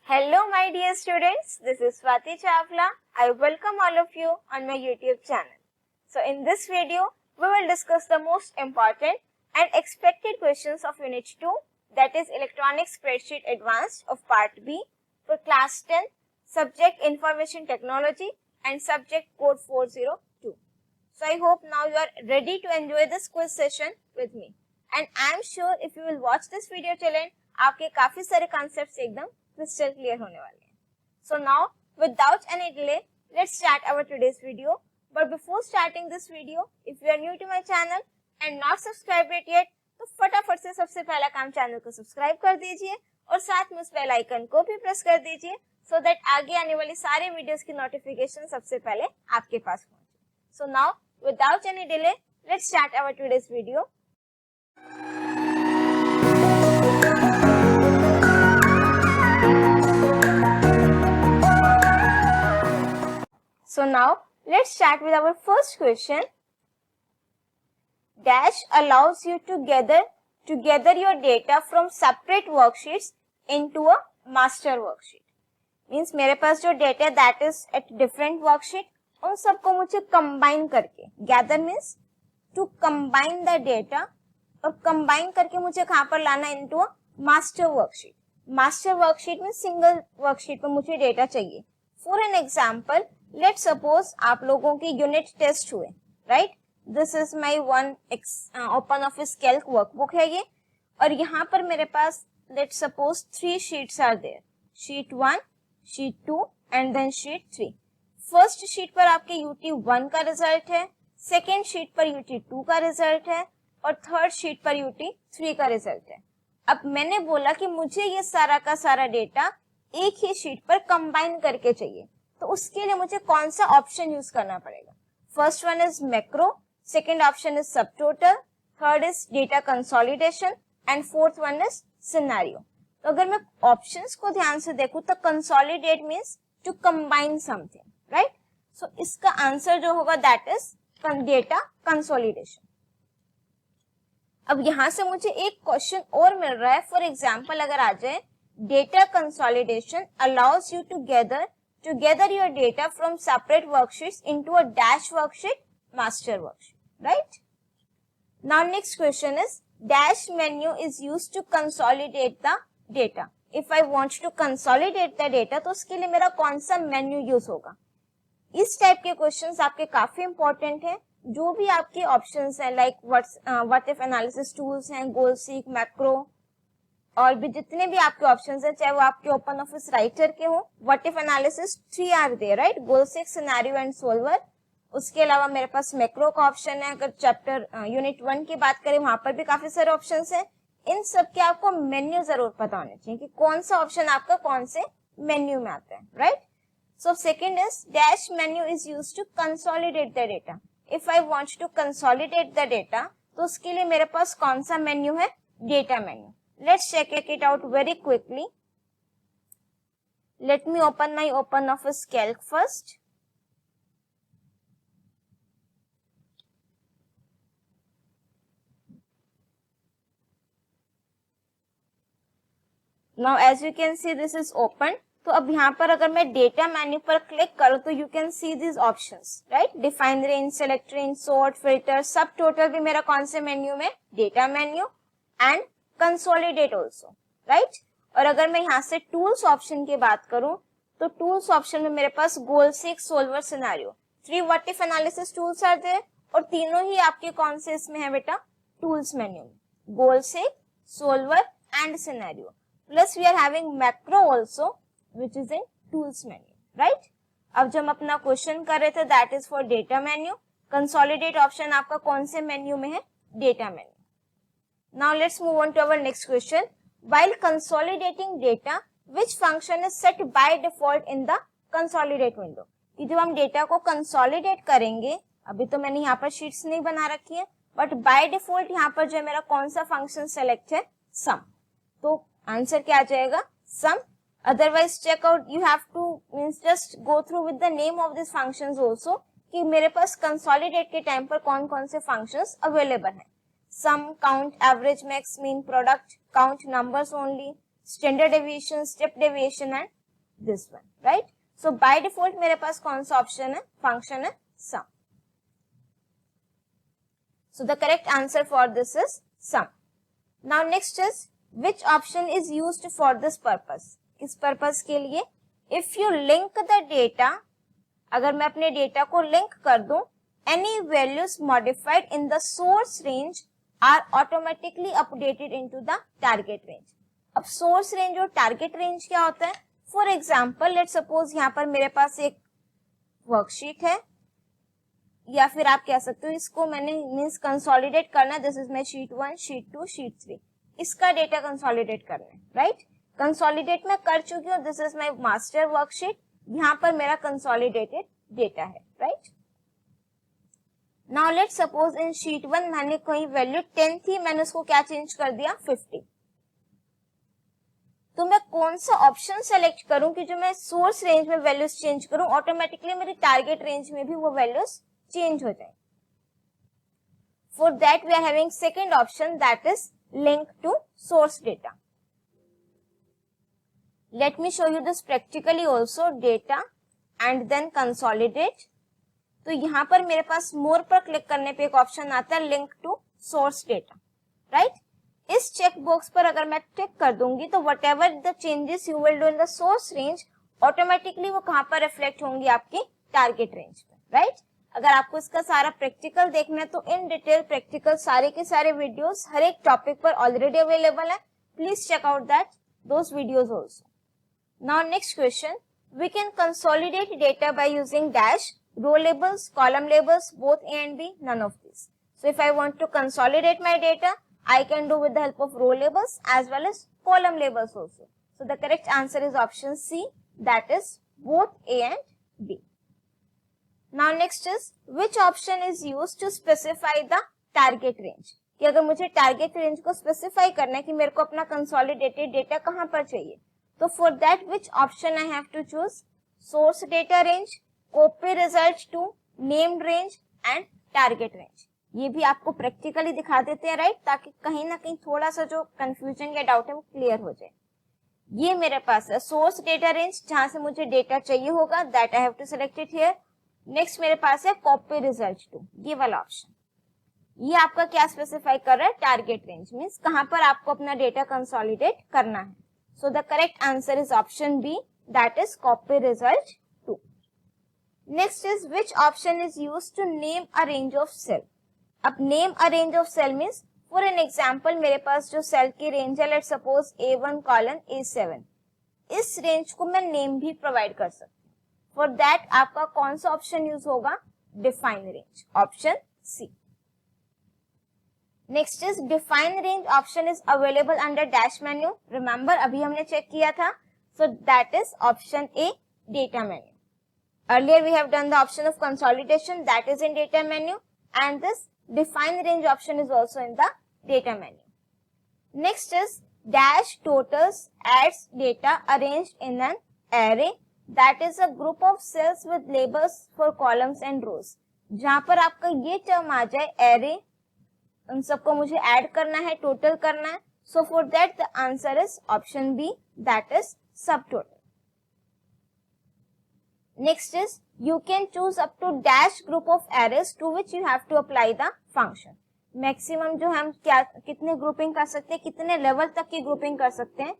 Hello my dear students, this is Swati Chawla. I welcome all of you on my YouTube channel. So in this video, we will discuss the most important and expected questions of Unit 2, that is Electronic Spreadsheet Advanced of Part B for Class 10, Subject Information Technology and Subject Code 402. So I hope now you are ready to enjoy this quiz session with me. And I am sure if you will watch this video till end, आपके काफी सारे concepts एकदम crystal clear होने वाले हैं. So now, without any delay, let's start our today's video. But before starting this video, if you are new to my channel and not subscribed it yet, तो फटाफट से सबसे पहला काम चैनल को सब्सक्राइब कर दीजिए और साथ में उस बेल आइकन को भी प्रेस कर दीजिए so that आगे आने वाली सारे वीडियोस की नोटिफिकेशन सबसे पहले आपके पास पहुंचे. So now, without any delay, let's start our today's video. So now, let's start with our first question. Dash allows you to gather your data from separate worksheets into a master worksheet. Means मेरे पास जो data that is at different worksheet, उन सबको मुझे combine करके, gather means to combine the data और combine करके मुझे कहाँ पर लाना into a master worksheet. Master worksheet में single worksheet पर मुझे data चाहिए. For an example, let's suppose आप लोगों की यूनिट टेस्ट हुए, right. This is my one open office calc workbook है ये, और यहाँ पर मेरे पास let's suppose 3 sheets are there, sheet 1, sheet 2 and then sheet 3. First sheet पर आपके यूटी 1 का रिजल्ट है, सेकेंड शीट पर यूटी 2 का रिजल्ट है और थर्ड शीट पर यूटी 3 का रिजल्ट है. अब मैंने बोला कि मुझे ये सारा का सारा डेटा एक ही शीट पर कंबाइन करके चाहिए, तो उसके लिए मुझे कौन सा ऑप्शन यूज करना पड़ेगा. First one is macro, second option is sub total, third is data consolidation and fourth one is scenario. तो अगर मैं ऑप्शंस को ध्यान से देखूं तो consolidate means to combine something, right. So इसका आंसर जो होगा दैट इज डेटा कंसोलिडेशन. अब यहां से मुझे एक क्वेश्चन और मिल रहा है. फॉर एग्जाम्पल अगर आ जाए, data consolidation allows you to gather your data from separate worksheets into a dash worksheet, master worksheet, right? Now next question is, dash menu is used to consolidate the data. If I want to consolidate the data, तो उसके लिए मेरा कौन सा menu use होगा. इस type के questions आपके काफी इंपॉर्टेंट हैं. जो भी आपके ऑप्शंस हैं like what if analysis tools हैं, गोल सीक, मैक्रो और भी जितने भी आपके ऑप्शंस हैं, चाहे वो आपके ओपन ऑफिस राइटर के हो, what if analysis 3 are there, right. Goal seek, scenario and solver. उसके अलावा मेरे पास मैक्रो का ऑप्शन है. अगर चैप्टर यूनिट 1 की बात करें, वहां पर भी काफी सारे ऑप्शंस हैं. इन सब के आपको मेन्यू जरूर पता होने चाहिए कि कौन सा ऑप्शन आपका कौन से मेन्यू में आता है, right. So second is, dash menu is use to consolidate the data. If I want to consolidate the data, तो उसके लिए मेरे पास कौन सा मेन्यू है, data menu. Let's check it out very quickly. Let me open my open office calc first. Now as you can see this is open. तो अब यहाँ पर अगर मैं डेटा मेन्यू पर क्लिक करूँ तो you can see this options, right. Define range, select range, sort, filter, सब टोटल भी मेरा कौन से मेन्यू में, data menu and consolidate also, right. और अगर मैं यहाँ से टूल्स ऑप्शन की बात करूं तो टूल्स ऑप्शन में मेरे पास goal seek, solver, scenario, 3 what if analysis tools are there और तीनों ही आपके कौन से इसमें है बेटा, टूल्स मेन्यू में, goal seek, solver and scenario. Plus we are having macro also which is in tools menu, right. अब जब हम अपना क्वेश्चन कर रहे थे that is for data menu. Consolidate option आपका कौन से मेन्यू में है, data menu. Now let's move on to our next question. While consolidating data, which function is set by default in the consolidate window? कि जब हम data को consolidate करेंगे, अभी तो मैंने यहाँ पर शीट्स नहीं बना रखी है, बट बाय डिफॉल्ट यहाँ पर जो मेरा कौन सा फंक्शन सेलेक्ट है, सम. तो आंसर क्या आ जाएगा, sum. Otherwise check out, you have to means just go through with the name of this functions also कि मेरे पास कंसोलिडेट के टाइम पर कौन कौन से फंक्शंस अवेलेबल हैं. Sum, count, average, max, mean, product, count numbers only, standard deviation, step deviation and this one, right? So by default मेरे पास कौन सा ऑप्शन है, फंक्शन है सम. So the correct answer for this is sum. Now next is which option is used for this purpose? किस purpose के लिए? If you link the data, अगर मैं अपने डेटा को लिंक कर दूं, any values modified in the source range are automatically updated into the target range. अब source range और target range क्या होता है? For example, let's suppose यहाँ पर मेरे पास एक वर्कशीट है, या फिर आप कह सकते हो इसको मैंने मीन्स कंसोलिडेट करना, this is my sheet 1, sheet 2, sheet 3, इसका डेटा कंसोलिडेट करना है, राइट? कंसोलिडेट मैं कर चुकी हूँ, this is my master worksheet, यहाँ पर मेरा कंसोलिडेटेड डेटा है, right? Now let's suppose in sheet 1 मैंने कोई वैल्यू 10 थी, मैंने उसको क्या चेंज कर दिया 50. तो मैं कौन सा ऑप्शन सेलेक्ट करूं कि जो मैं सोर्स रेंज में वैल्यूज चेंज करूं, ऑटोमेटिकली मेरी टारगेट रेंज में भी वो वैल्यूज चेंज हो जाए. For that we are having second option, that is link to source data. Let me show you this practically also, data and then consolidate. तो यहां पर मेरे पास मोर पर क्लिक करने पे एक ऑप्शन आता है link to source data, right? इस चेक बॉक्स पर अगर मैं टिक कर दूंगी तो whatever the changes you will do in the source range, automatically वो कहां पर रिफ्लेक्ट होंगी, आपकी टारगेट रेंज पर, राइट? अगर आपको इसका सारा प्रैक्टिकल देखना है तो इन डिटेल प्रैक्टिकल सारे के सारे वीडियोस हर एक टॉपिक पर ऑलरेडी अवेलेबल है. Please check out that those videos also. Now next question, we can consolidate data by using dash, row labels, column labels, both A and B, none of this. So if I want to consolidate my data, I can do with the help of row labels as well as column labels also. So the correct answer is option C, that is both A and B. Now next is which option is used to specify the target range? कि अगर मुझे target range को specify करना है कि मेरे को अपना consolidated data कहाँ पर चाहिए, तो for that which option I have to choose? Source data range, copy result to, named range and target range. ये भी आपको प्रैक्टिकली दिखा देते हैं, राइट? ताकि कहीं ना कहीं थोड़ा सा जो कंफ्यूजन या डाउट है वो क्लियर हो जाए. ये मेरे पास है सोर्स डेटा रेंज, जहां से मुझे डेटा चाहिए होगा, that I have to select it here. Next मेरे पास है कॉपी रिजल्ट टू, ये वाला ऑप्शन. ये आपका क्या स्पेसिफाई कर रहा है, टारगेट रेंज, मींस कहां पर आपको अपना डेटा कंसोलिडेट करना है. So the correct answer is option B, that is copy result to. Next is which option is used to name a range of cell. अब name a range of cell means for an example मेरे पास जो cell की range है, let suppose A1 colon A7, इस range को मैं name भी प्रोवाइड कर सकती हूँ. फॉर दैट आपका कौन सा ऑप्शन यूज होगा, define range, option C. Next is define range option is available under dash menu. Remember अभी हमने चेक किया था, so that is option A, data menu. Earlier we have done the option of consolidation, that is in data menu, and this define range option is also in the data menu. Next is dash totals adds data arranged in an array, that is a group of cells with labels for columns and rows. जहां पर आपका ये term आ जाए array, उन सबको मुझे add करना है, टोटल करना है. So for that the answer is option B, that is subtotal. Next is you can choose up to dash group of arrays to which you have to apply the function. Maximum जो हम क्या कितने grouping कर सकते हैं, कितने level तक की ग्रुपिंग कर सकते हैं,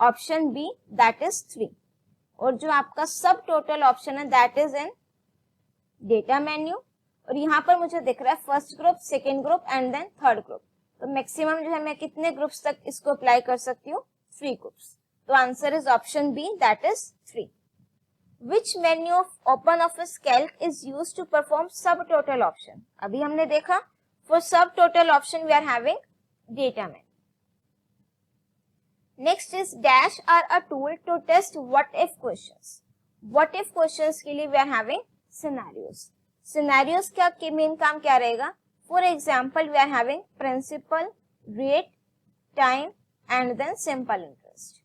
ऑप्शन बी, दैट इज 3. और जो आपका सब टोटल ऑप्शन है, that is in data menu. और यहाँ पर मुझे दिख रहा है first group, second group and then third group. तो मैक्सिमम जो है मैं कितने ग्रुप्स तक इसको अप्लाई कर सकती हूँ, 3 ग्रुप्स. तो answer is option B, that is 3. Which menu of OpenOffice Calc is used to perform subtotal option? अभी हमने देखा for subtotal option we are having data menu. Next is dash are a tool to test what if questions. What if questions के लिए we are having scenarios. Scenarios क्या के main काम क्या रहेगा? For example we are having principal, rate, time and then simple interest.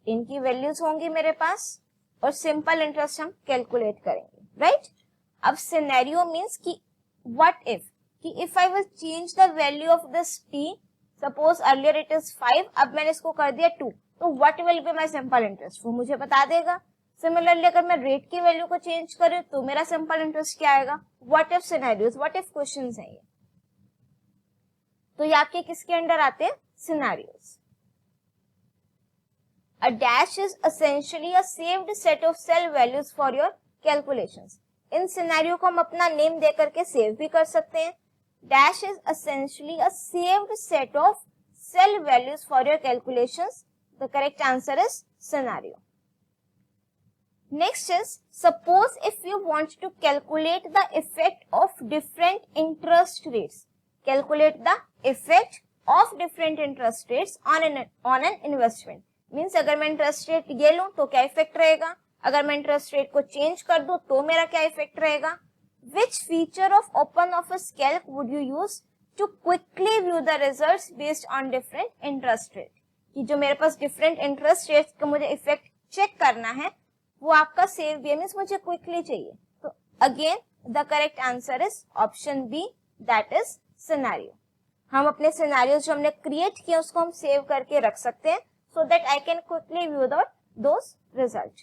इनकी values होंगी मेरे पास और सिंपल इंटरेस्ट हम कैलकुलेट करेंगे, राइट? अब सिनेरियो मींस कि व्हाट इफ, कि if I will change the value of this T suppose earlier it is 5, अब मैंने इसको कर दिया 2, तो what will be my simple interest, वो मुझे बता देगा। सिमिलरली अगर मैं रेट की वैल्यू को चेंज करूं तो मेरा सिंपल इंटरेस्ट क्या आएगा? What if scenarios, what if questions हैं ये, तो ये आपके किसके अंडर आते हैं? Scenarios. A dash is essentially a saved set of cell values for your calculations. In scenario को हम अपना नेम दे करके सेव भी कर सकते हैं। Dash is essentially a saved set of cell values for your calculations. The correct answer is scenario. Next is, suppose if you want to calculate the effect of different interest rates. Calculate the effect of different interest rates on an investment. Means अगर मैं interest rate ये लूं तो क्या effect रहेगा, अगर मैं interest rate को चेंज कर दूं तो मेरा क्या इफेक्ट रहेगा। Which feature of Open office Calc would you use to quickly view the results based on different interest rate, कि जो मेरे पास डिफरेंट इंटरेस्ट रेट का मुझे इफेक्ट चेक करना है वो आपका सेव भी है, मीन्स मुझे क्विकली चाहिए। तो again the correct answer is option B, that is scenario. हम अपने सिनेरियो जो हमने क्रिएट किए उसको हम सेव करके रख सकते हैं so that I can quickly view those results.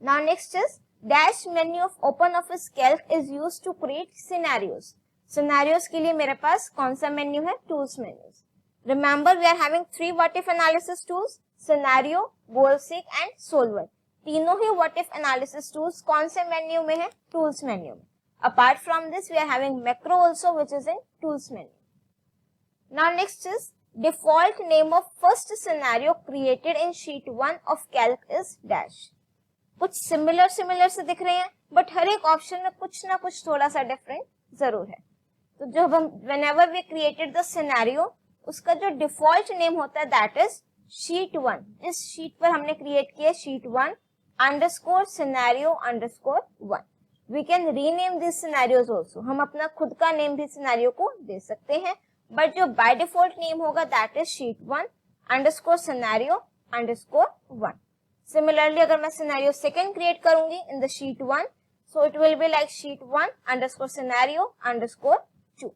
Now next is, dash menu of OpenOffice Calc is used to create scenarios. Scenarios के लिए मेरे पास कौन सा मेन्यू है? Tools menus. Remember we are having 3 what if analysis tools, scenario, goal seek and solver. तीनों ही what if analysis tools कौन से मेन्यू में है? Tools मेन्यू में. Apart from this we are having macro also which is in tools menu. Now next is, default name of first scenario created in sheet 1 of calc is dash. कुछ similar से दिख रहे हैं but हर एक option में कुछ ना कुछ थोड़ा सा डिफरेंट जरूर है। तो जब हम whenever we created the scenario, उसका जो डिफॉल्ट नेम होता है दैट इज sheet 1. इस शीट पर हमने क्रिएट किया sheet 1 underscore scenario underscore 1. We can rename this scenarios also, हम अपना खुद का नेम भी सिनेरियो को दे सकते हैं, बट जो बाय डिफॉल्ट नेम होगा that is sheet 1 underscore scenario underscore 1. Similarly अगर मैं सिनेरियो सेकंड क्रिएट करूंगी in the sheet 1, so it will be like sheet 1 underscore scenario underscore 2.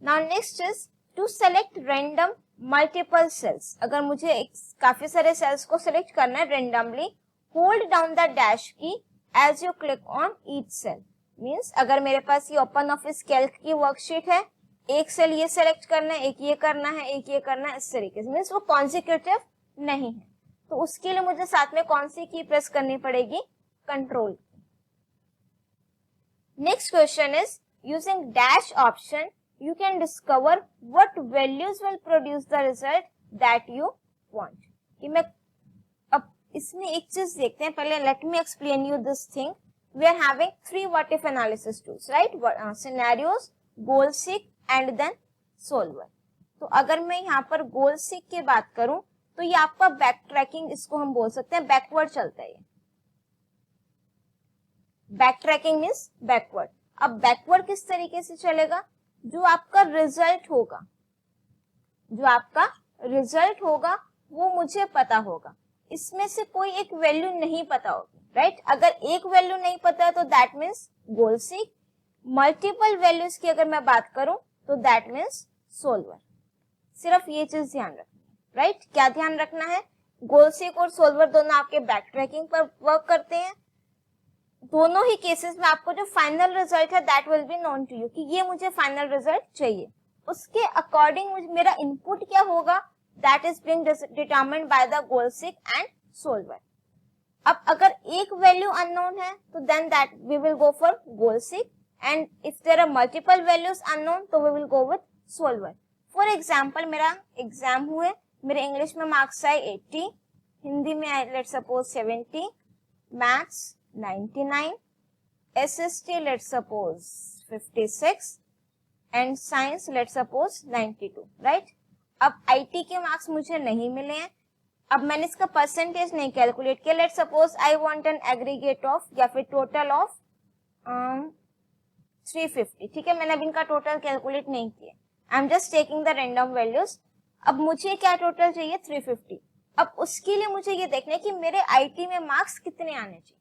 Now next is to select random multiple cells. अगर मुझे काफी सारे cells को select करना है randomly, hold down the dash key as you click on each cell. Means अगर मेरे पास ये ओपन ऑफिस कैल्क की वर्कशीट है, एक सेल ये सेलेक्ट करना है, एक ये करना है, एक ये करना है, इस तरीके से, मीन्स वो कॉन्सिक्यूटिव नहीं है, तो उसके लिए मुझे साथ में कौन सी की प्रेस करनी पड़ेगी? Control. Next question is, using dash option you can discover what values will produce the result that you want. कि मैं अब इसमें एक चीज देखते हैं पहले. let me explain you this thing. We are having 3 what if analysis tools, right? Scenarios, goal seek and then solver. तो अगर मैं यहाँ पर goal seek की बात करूं तो ये आपका बैक ट्रैकिंग, इसको हम बोल सकते हैं बैकवर्ड चलता है. Back tracking means backward. अब बैकवर्ड किस तरीके से चलेगा? जो आपका रिजल्ट होगा वो मुझे पता होगा, इसमें से कोई एक वैल्यू नहीं पता होगी, राइट? अगर एक वैल्यू नहीं पता है तो that means goal seek. Multiple values की अगर मैं बात करूं तो दैट मीन्स सोल्वर. सिर्फ ये चीज ध्यान रखना है, राइट? क्या ध्यान रखना है? गोल सीक और सोल्वर दोनों आपके बैक ट्रैकिंग पर वर्क करते हैं. दोनों ही केसेस में आपको जो फाइनल रिजल्ट है that will be known to you, कि ये मुझे फाइनल रिजल्ट चाहिए. उसके अकॉर्डिंग मेरा इनपुट क्या होगा that is being determined by the goal seek and solver. अब अगर एक वैल्यू अननोन है तो then that we will go for goal seek, and if there are multiple values unknown तो we will go with solver. For example मेरा exam हुए, मेरे English में मार्क्स आए 80, हिंदी में आए let's suppose 70, maths 99, SST let's suppose 56 and science let's suppose 92, right? अब IT के मार्क्स मुझे नहीं मिले हैं. अब मैंने इसका परसेंटेज नहीं कैलकुलेट किया. Let's suppose I want an aggregate of या फिर टोटल ऑफ 350. ठीक है, मैंने अब इनका टोटल कैलकुलेट नहीं किया. I am just taking the random values. अब मुझे क्या टोटल चाहिए? 350. अब उसके लिए मुझे ये देखना है कि मेरे IT में मार्क्स कितने आने चाहिए,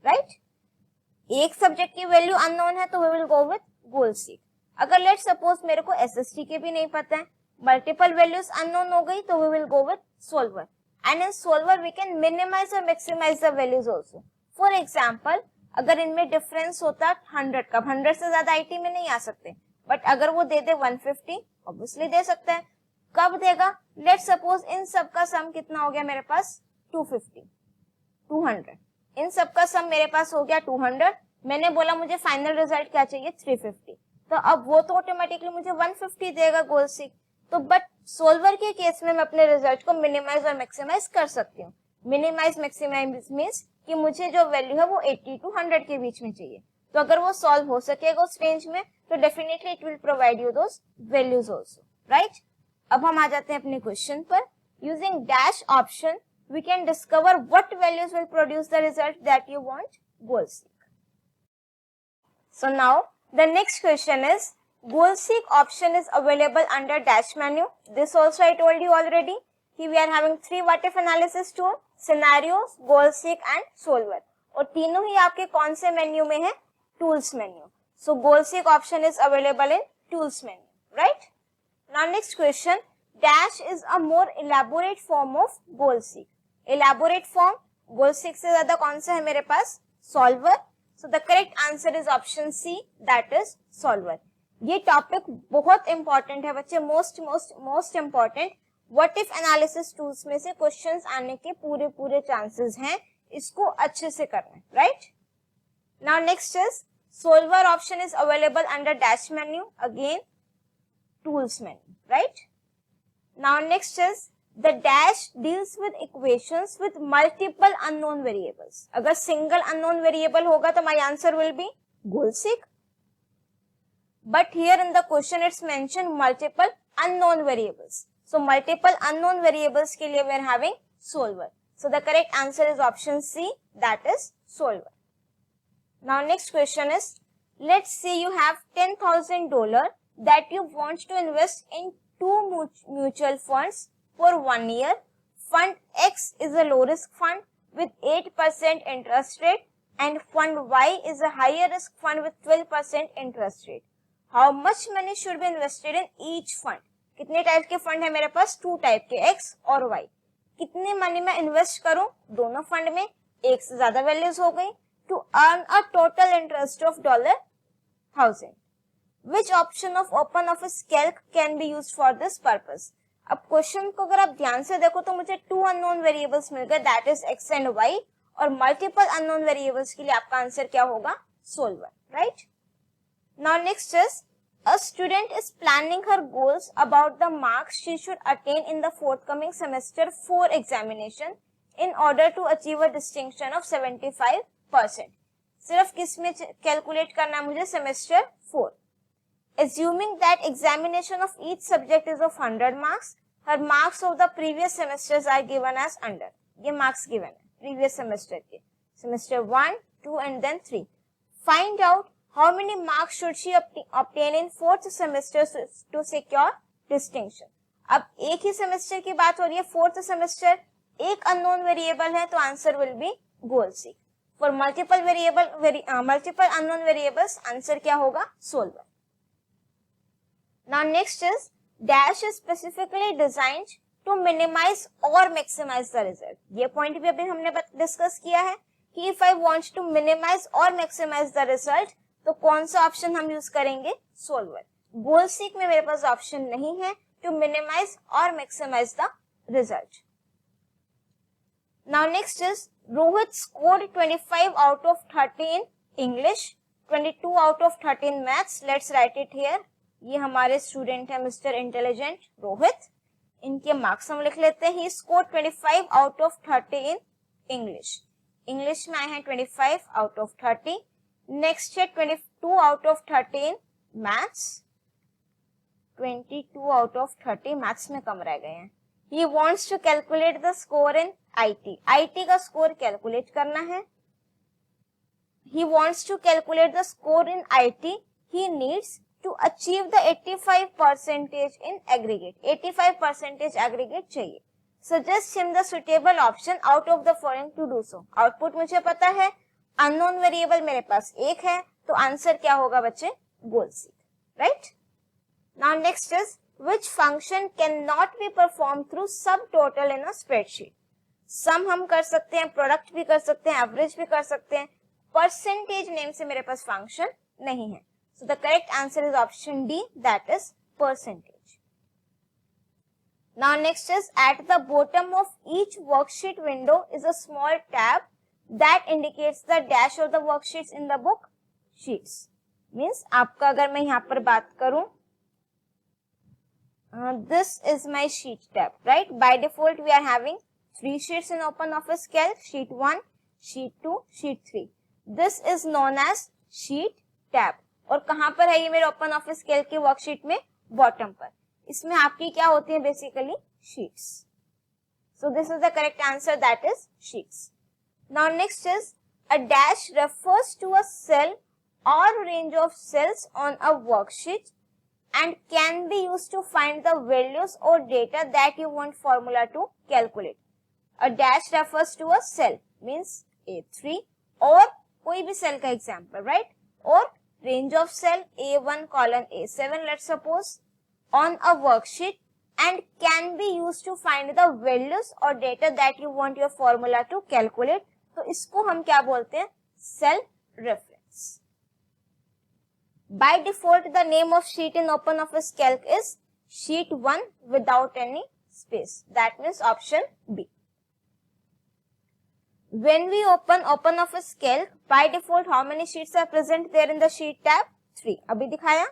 राइट? एक सब्जेक्ट की वैल्यू अननोन है तो we will go with goal seek. अगर लेट सपोज मेरे को SST के भी नहीं पता है, मल्टीपल वैल्यूज अननोन हो गई, तो we will go with solver, and in solver we can minimize और maximize the values also. For example, अगर इनमें डिफरेंस होता 100 का, 100 से ज्यादा IT में नहीं आ सकते, बट अगर वो दे दे 150, ऑब्वियसली दे सकता है। कब देगा? लेट सपोज इन सब का सम कितना हो गया मेरे पास, 250, 200, इन सब का सम मेरे पास हो गया 200, मैंने बोला मुझे फाइनल रिजल्ट क्या चाहिए, 350, तो अब वो तो ऑटोमेटिकली मुझे 150 देगा गोल सीक। तो बट सोल्वर के केस में मैं अपने रिजल्ट को मिनिमाइज और मैक्सिमाइज कर सकती हूँ। मिनिमाइज मैक्सिमाइज मींस कि मुझे जो वैल्यू है वो 80 to 100 के बीच में चाहिए, तो अगर वो सॉल्व हो सकेगा उस रेंज में, तो definitely it will provide you those values also, right. अब हम आ जाते हैं अपने क्वेश्चन पर। Using dash option we can discover what values will produce the result that you want, goal seek. So now the next question is, goal seek option is available under dash menu. This also I told you already. Here we are having 3 what if analysis tool, scenarios, goal seek and solver, और तीनों ही आपके कौन से menu में है, tools menu. So goal seek option is available in tools menu, right? Now next question, dash is a more elaborate form of goal seek. Elaborate form goal seek से ज्यादा कौन सा है मेरे पास, solver. So the correct answer is option C, that is solver. ये topic बहुत important है बच्चे, most important. What if analysis tools में से क्वेश्चंस आने के पूरे चांसेस हैं, इसको अच्छे से करना है, right. Now next is solver option is available under dash menu, again tools menu, right. Now next is the dash deals with equations with multiple unknown variables. अगर single unknown variable होगा तो my answer will be goal seek. But here in the question it's mentioned multiple unknown variables. So multiple unknown variables के लिए we are having solver. So the correct answer is option C, that is solver. Now next question is, let's say you have $10,000 that you want to invest in 2 mutual funds for 1 year. Fund X is a low risk fund with 8% interest rate and fund Y is a higher risk fund with 12% interest rate. How much money should be invested in each fund? कितने type के fund है मेरे पास, 2 type के, X और Y। कितने money में invest करूं दोनों फंड में, एक से ज्यादा वैल्यूज हो गई, to earn a total interest of $1000. Which option of open office calc can be used for this purpose? अब क्वेश्चन को अगर आप ध्यान से देखो तो मुझे 2 अननोन वेरिएबल्स मिल गए, that is X and Y, और मल्टीपल अननोन वेरिएबल्स के लिए आपका आंसर क्या होगा, solver, right. Now next is, a student is planning her goals about the marks she should attain in the forthcoming semester 4 examination in order to achieve a distinction of 75%। सिर्फ किस में calculate करना है मुझे, semester 4। Assuming that examination of each subject is of 100 marks, her marks of the previous semesters are given as under. ये marks given है previous semester के, semester 1, 2 and then 3. Find out how many marks should she obtain in 4th semester to secure distinction. अब एक ही semester की बात हो रही है, 4th semester, एक unknown variable है, तो answer will be goal seek. For multiple unknown variables, answer क्या होगा, solver. Now next is, dash is specifically designed to minimize or maximize the result. ये पॉइंट भी अभी हमने डिस्कस किया है कि if I want to minimize or maximize the result, तो कौन सा ऑप्शन हम यूज करेंगे, सोल्वर। गोल सीक में मेरे पास ऑप्शन नहीं है to minimize or maximize the result. Now next is, Rohit scored 25 out of 30 in English, 22 out of 30 in maths. Let's write it here. ये हमारे स्टूडेंट है मिस्टर इंटेलिजेंट रोहित, इनके मार्क्स हम लिख लेते हैं। He score 25 out of 30 in English में आए हैं 25 आउट ऑफ 30। नेक्स्ट है 22 out of 30 in maths, 22 out of 30 maths में कम रह गए हैं। He wants to calculate the score in IT का स्कोर कैलकुलेट करना है। He wants to calculate the score in IT, he needs to achieve the 85% in aggregate, 85% aggregate चाहिए। Suggest him the suitable option out of the following to do so. Output मुझे पता है, unknown variable मेरे पास एक है, तो answer क्या होगा बच्चे, गोल seek. right? Now next is which function cannot be performed through subtotal in a spreadsheet. सम हम कर सकते हैं, प्रोडक्ट भी कर सकते हैं, एवरेज भी कर सकते हैं, परसेंटेज नेम से मेरे पास फंक्शन नहीं है. So the correct answer is option D, that is percentage. Now next is at the bottom of each worksheet window is a small tab that indicates the dash of the worksheets in the book sheets. Means आपका अगर मैं यहाँ पर बात करूं, this is my sheet tab, right? By default we are having 3 sheets in OpenOffice Calc, sheet 1, sheet 2, sheet 3. This is known as sheet tab. और कहाँ पर है ये मेरे OpenOffice Calc की वर्कशीट में? बॉटम पर. इसमें आपकी क्या होती है basically? Sheets. So this is the correct answer, that is sheets. Now next is a dash refers to a cell or range of cells on a worksheet and can be used to find the values or data that you want formula to calculate. A dash refers to a cell, means A3 or कोई भी cell का example, right? Or range of cell A1 colon A7, let's suppose, on a worksheet and can be used to find the values or data that you want your formula to calculate. तो इसको हम क्या बोलते हैं? Cell reference. By default, the name of sheet in OpenOffice Calc is sheet 1 without any space. That means option B. When we open OpenOffice Calc, by default, how many sheets are present there in the sheet tab? 3. अभी दिखाया.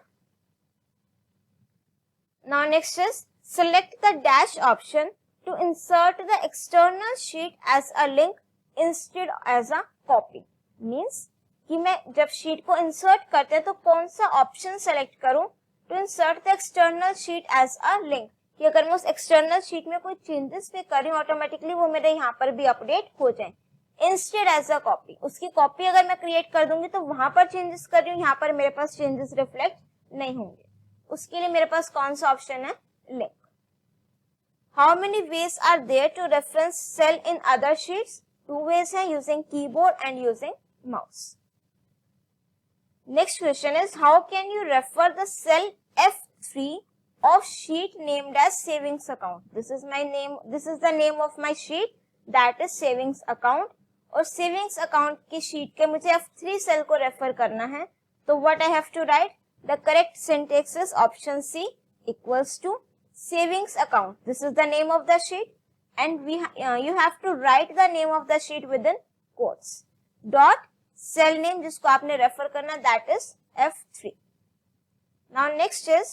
Now next is select the dash option to insert the external sheet as a link instead as a copy. Means कि मैं जब sheet को insert करते हैं तो कौन सा ऑप्शन सेलेक्ट करूं to insert the external sheet as a link, कि अगर मैं उस एक्सटर्नल शीट में कोई चेंजेस भी कर रही हूं ऑटोमेटिकली वो मेरे यहाँ पर भी अपडेट हो जाए. इंस्टेड एज अ कॉपी, उसकी कॉपी अगर मैं क्रिएट कर दूंगी तो वहां पर चेंजेस कर रही हूँ, यहाँ पर मेरे पास चेंजेस रिफ्लेक्ट नहीं होंगे. उसके लिए मेरे पास कौन सा ऑप्शन है? Link. How many ways are there to reference cell in other sheets? 2 ways है, using keyboard and using mouse. Next question is how can you refer the cell F3 of sheet named as savings account? This is my name. This is the name of my sheet, that is savings account. और savings account की sheet के मुझे F3 cell को refer करना है. तो what I have to write? The correct syntax is option C, equals to savings account. This is the name of the sheet, and you have to write the name of the sheet within quotes. Dot cell name जिसको आपने refer करना, that is F3. Now next is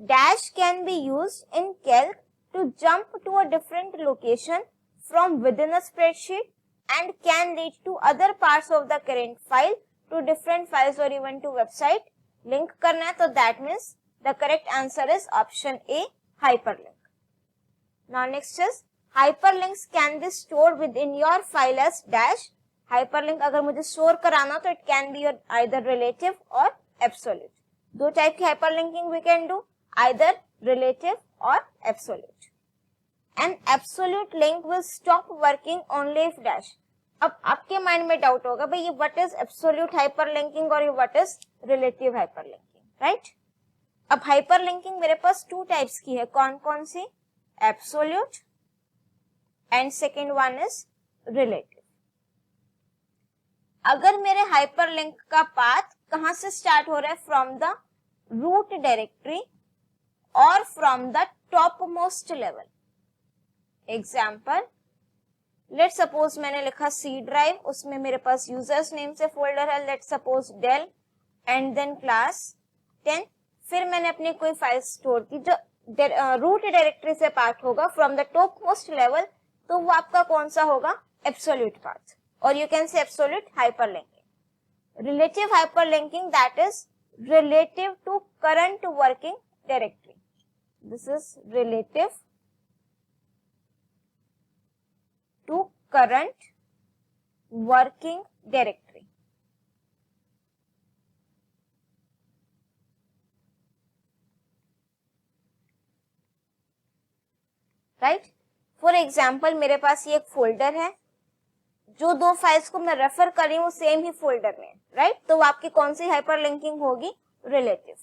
dash can be used in Calc to jump to a different location from within a spreadsheet and can lead to other parts of the current file, to different files और even to website link करना है. तो that means the correct answer is option A, hyperlink. Now next is hyperlinks can be stored with in your file as dash. Hyperlink अगर मुझे store कराना तो it can be either relative और absolute. 2 type की hyperlinking we can do, either relative और absolute. An absolute link will stop working only if dash. अब आपके mind में डाउट होगा भाई ये व्हाट इज एब्सोल्यूट हाइपरलिंकिंग और ये what is relative hyperlinking, right? अब हाइपरलिंकिंग मेरे पास 2 टाइप्स की है. कौन कौन सी? Absolute and second one is relative. अगर मेरे हाइपरलिंक का पाथ कहां से स्टार्ट हो रहा है? फ्रॉम द रूट डायरेक्टरी और from the top most level. Example, let suppose मैंने लिखा सी ड्राइव, उसमें मेरे पास यूजर्स नेम से फोल्डर है, let suppose Dell and then class 10. फिर मैंने अपनी कोई फाइल स्टोर की जो रूट डायरेक्टरी से पार्ट होगा from the top most level, तो वो आपका कौन सा होगा? Absolute path, or you can say absolute hyperlinking. Relative hyperlinking, that is relative to current working directory. This is relative to current working directory. Right? For example, मेरे पास ये एक folder है, जो 2 फाइल्स को मैं रेफर कर रही हूँ सेम ही फोल्डर में, राइट? तो आपकी कौन सी हाइपरलिंकिंग होगी? relative.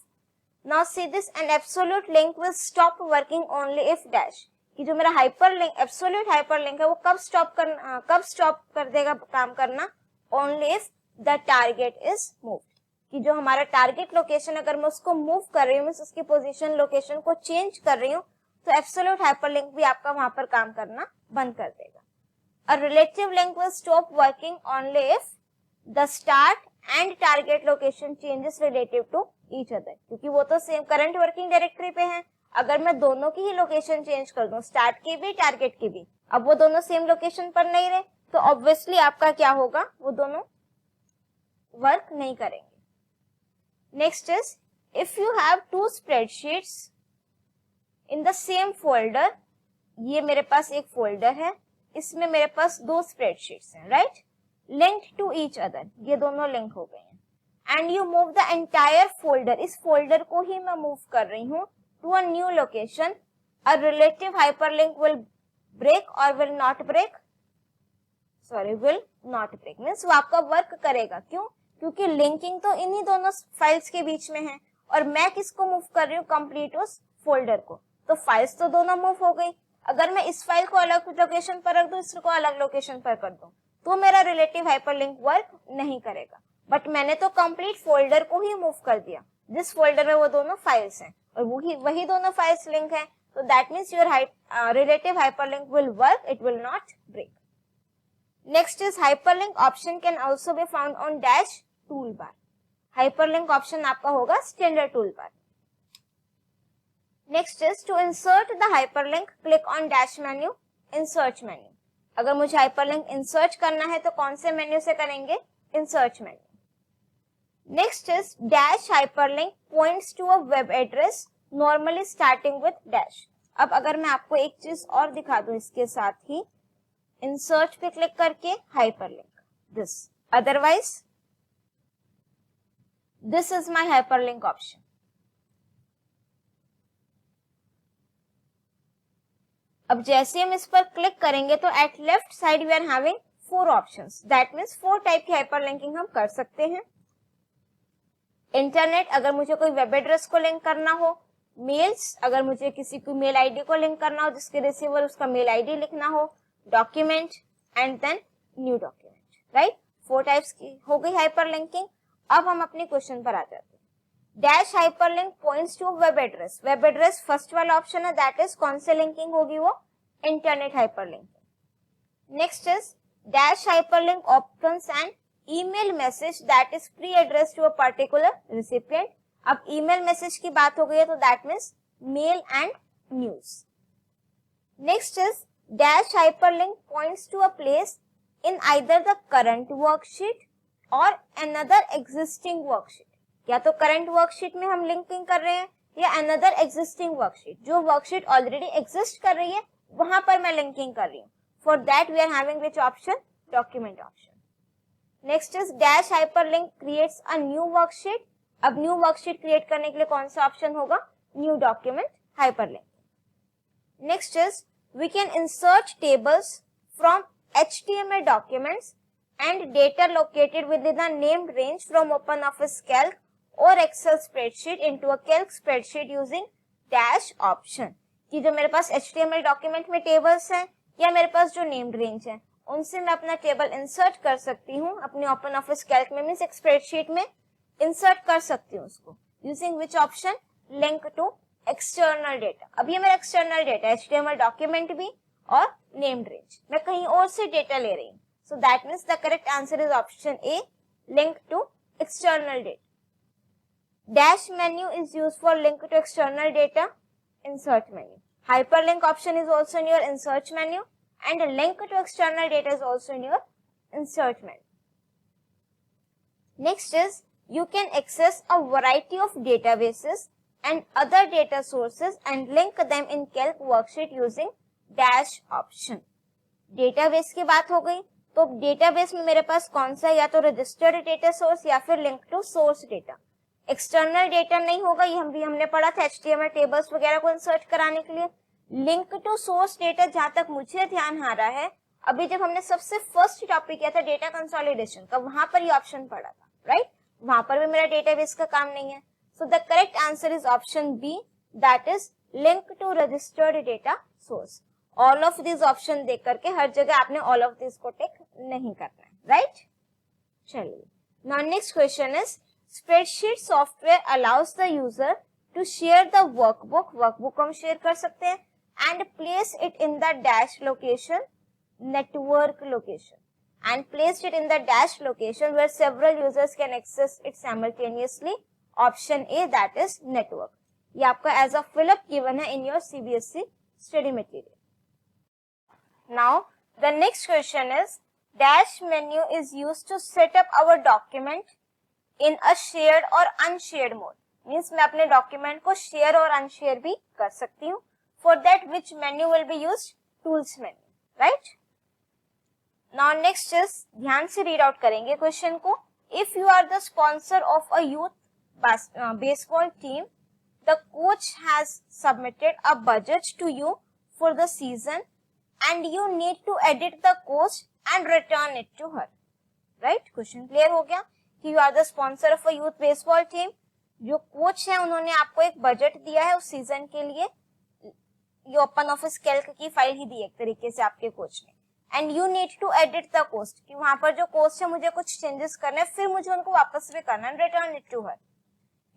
Now see this, an absolute link will stop working only if dash. कि जो मेरा hyperlink, absolute hyperlink है वो कब stop कर देगा काम करना? Only if the target is moved. कि जो हमारा टारगेट लोकेशन अगर मैं उसको मूव कर रही हूँ, उसकी पोजीशन लोकेशन को चेंज कर रही हूँ, तो एब्सोल्यूट हाइपरलिंक भी आपका वहां पर काम करना बंद कर देगा. A relative link will stop working only if the start and target location changes relative to each other. क्योंकि वो तो सेम करंट वर्किंग डायरेक्टरी पे है. अगर मैं दोनों की ही लोकेशन चेंज कर दूं, स्टार्ट की भी टारगेट की भी, अब वो दोनों सेम लोकेशन पर नहीं रहे, तो ऑब्वियसली आपका क्या होगा, वो दोनों वर्क नहीं करेंगे. Next is, if you have two spreadsheets in the same folder, ये मेरे पास एक फोल्डर है, इसमें मेरे पास दो स्प्रेडशीट्स हैं, right, linked to each other, ये दोनों लिंक हो गए हैं. And you move the entire folder, इस फोल्डर को ही मैं मूव कर रही हूँ to a new location, a relative hyperlink will break or will not break, will not break, means वो आपका वर्क करेगा. क्यों? क्योंकि लिंकिंग तो इन्हीं दोनों फाइल्स के बीच में है और मैं किसको मूव कर रही हूँ, कंप्लीट उस फोल्डर को. तो फाइल्स तो दोनों मूव हो गई. अगर मैं इस फाइल को अलग लोकेशन पर रख दूं, इसको अलग लोकेशन पर कर दूं, तो मेरा रिलेटिव हाइपरलिंक वर्क नहीं करेगा. बट मैंने तो कंप्लीट फोल्डर को ही मूव कर दिया, जिस फोल्डर में वो दोनों फाइल्स हैं और वही दोनों फाइल्स लिंक है. तो that means your relative hyperlink will work, it will not break. Next is hyperlink option can also be found on dash tool bar. Hyperlink option आपका होगा standard tool bar. Next is to insert the hyperlink, click on dash menu, insert menu. अगर मुझे hyperlink insert करना है तो कौन से menu से करेंगे, insert menu. Next is dash hyperlink points to a web address normally starting with dash. अब अगर मैं आपको एक चीज और दिखा दूं इसके साथ ही, इंसर्ट पे क्लिक करके hyperlink this, otherwise this is my hyperlink option. अब जैसे हम इस पर क्लिक करेंगे तो at left side we are having 4 options. That means 4 type की हाइपरलिंकिंग हम कर सकते हैं. इंटरनेट, अगर मुझे कोई वेब एड्रेस को लिंक करना हो. मेल्स, अगर मुझे किसी की मेल आईडी को लिंक करना हो जिसके रिसीवर उसका मेल आईडी लिखना हो. Document and then new document, right. 4 types की हो गई हाइपरलिंकिंग. अब हम अपने क्वेश्चन पर आ जाते हैं. Dash hyperlink points to web address. Web address first वाला ऑप्शन है, दैट इज कौन से लिंकिंग होगी, वो internet hyperlink. Next is dash hyperlink opens an email message that is pre address to a particular recipient. अब email message की बात हो गई है तो that means mail and news. Next is dash hyperlink points to a place in either the current worksheet और another existing worksheet. या तो करंट वर्कशीट में हम लिंकिंग कर रहे हैं या अनदर एग्जिस्टिंग वर्कशीट, जो वर्कशीट ऑलरेडी एग्जिस्ट कर रही है वहां पर मैं लिंकिंग कर रही हूँ. For that we are having which option, document option. Next is dash hyperlink creates a new worksheet. अब न्यू वर्कशीट क्रिएट करने के लिए कौन सा ऑप्शन होगा, new document hyperlink. Next is we can insert tables from HTML documents and data located within a named range from OpenOffice Calc or Excel spreadsheet into a Calc spreadsheet using dash option. कि जो मेरे पास HTML document में tables हैं या मेरे पास जो named range है उनसे मैं अपना टेबल इंसर्ट कर सकती हूँ अपने OpenOffice Calc में, मीन्स एक स्प्रेडशीट में इंसर्ट कर सकती हूँ उसको. Using which option, link to external data. अब ये मेरा एक्सटर्नल डेटा HTML डॉक्यूमेंट भी और नेम्ड रेंज, मैं कहीं और से डेटा ले रही हूँ. So that means the correct answer is option A, link to external data. Dash menu is used for link to external data, insert menu. Hyperlink option is also in your insert menu and link to external data is also in your insert menu. Next is you can access a variety of databases and other data sources and link them in Calc worksheet using dash option. Database की बात हो गई, तो database में मेरे पास कौन सा, या तो रजिस्टर्ड डेटा सोर्स या फिर link to source data. External data नहीं होगा, ये हमने पढ़ा था HTML टेबल्स वगैरह को इंसर्ट कराने के लिए. लिंक टू सोर्स डेटा, जहां तक मुझे ध्यान आ रहा है, अभी जब हमने सबसे फर्स्ट टॉपिक किया था डेटा कंसोलिडेशन का, वहां पर ये ऑप्शन पड़ा था, राइट. वहां पर भी मेरा डेटाबेस का काम नहीं है. So the correct answer is option B, that is link to registered data source. All of these option देख करके हर जगह आपने all of these को टिक नहीं करना है, right? चलिए, now next question is spreadsheet software allows the user to share the workbook को हम share कर सकते हैं and place it in the dash location, network location, and placed it in the dash location where several users can access it simultaneously. Option A, that is network. ये आपका as a fill up given है in your CBSE study material. Now the next question is dash menu is used to set up our document in a shared or unshared mode. Means मैं अपने document को share और unshare भी कर सकती हूँ. For that which menu will be used? Tools menu, right? Now next is ध्यान से read out करेंगे question को. If you are the sponsor of a youth baseball team, the coach has submitted a budget to you for the season and you need to edit the coach and return it to her, right? Question clear हो गया कि you are the sponsor of a youth baseball team. जो coach है उन्होंने आपको एक budget दिया है उस सीजन के लिए. ये ओपन ऑफिस कैल्क की फाइल ही दी एक तरीके से आपके कोच ने. And you need to edit the cost कि वहां पर जो कोस्ट है मुझे कुछ चेंजेस करने हैं, फिर मुझे उनको वापस भी करना है, return it to her.